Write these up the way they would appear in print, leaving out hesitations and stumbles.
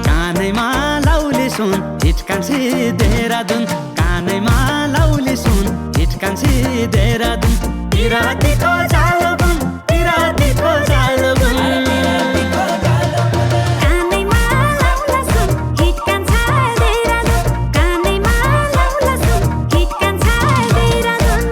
कानैमा लाउले सुन हिटकान्छी देहरादुन कानैमा लाउले सुन हिटकान्छी देहरादुन पिरातीको जालबुन पिरातीको जालबुन कानैमा लाउला सुन हिटकान्छ देहरादुन कानैमा लाउला सुन हिटकान्छ देहरादुन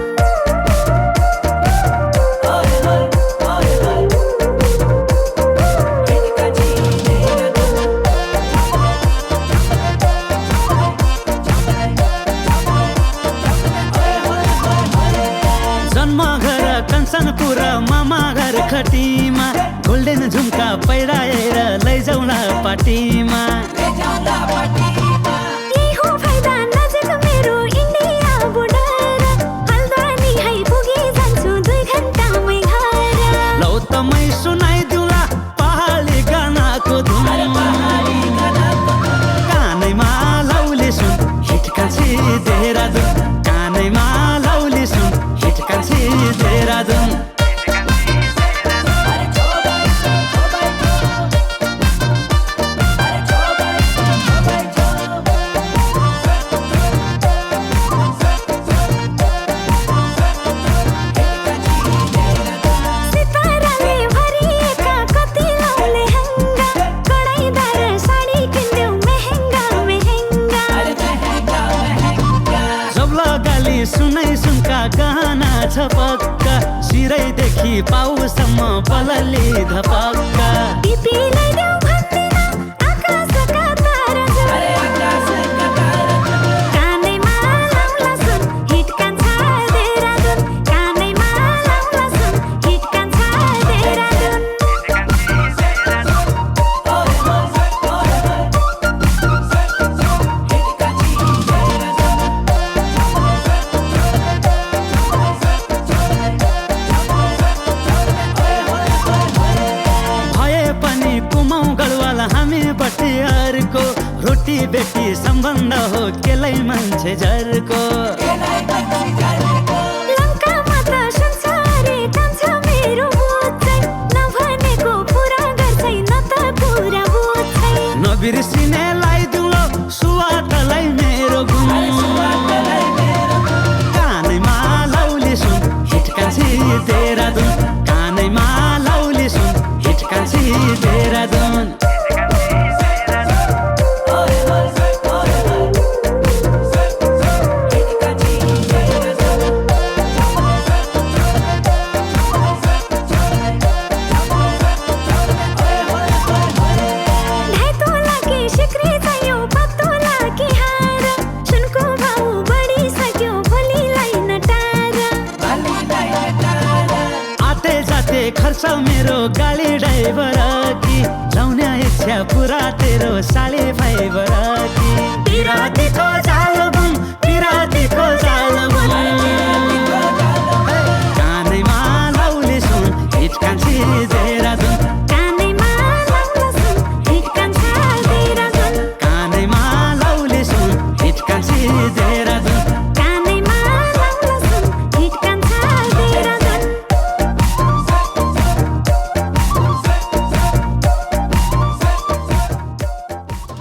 जन्म घर कञ्चनपुर मामा घर खटीमा गोल्डेन झुम्का पहिराएर लैजाउला पार्टीमा यही हो फाइदा नजिक मेरो इन्डिया बोर्डर हल्द्वानी है पुगी जान्छु 2 घण्टामै घर लौ त मै सुनाइदिउँला पहाडी गानाको धुन कानैमा लाउले सुन हिटकान्छी देहरादुन कानैमा लाउले सुन हिटकान्छी देहरादुन सिताराले भरिएका कति लाउले हङ्गा कडाइदार साडी किन्देऊ मेहेङ्गा मेहेङ्गा जब लगाली सुनै सुनका गहना छ पक्का सिरैदेखि पाउसम्म बलली धपक्का टिपीलाई देऊ भन्दिन आकाशका तारा जो कानैमा लाउला सुन हिटकान्छ देहरादुन कानैमा लाउला सुन हिटकान्छ देहरादुन भए पनि कुमाउ गढवाला हामी बटियारको रोटी बेटी सम्बन्ध हो केलै मान्छे झर्को लङ्कामा त संसारै कान्छ मेरो बुझ्छै नभनेको पुरा गर्छै न त पुरा बुझ्छै नबिर्सिने लाइदिउलो सुवादलाई मेरो गुण कानैमा लाउले सुन हिटकान्छी देहरादुन कानैमा लाउले सुन हिटकान्छी देहरादुन धाइतोला कि सिक्री चाहियो पत्तोला कि हार सुनको भाउ बढिसक्यो भोलिलाई नटार आते जाते खर्च मेरो गाडी ड्राइभर कि लाउने इच्छा पुरा तेरो साली फाइबर कि पिरातीको जालबुन पिरातीको जालबुन कानैमा लाउले सुन हिटकान्छी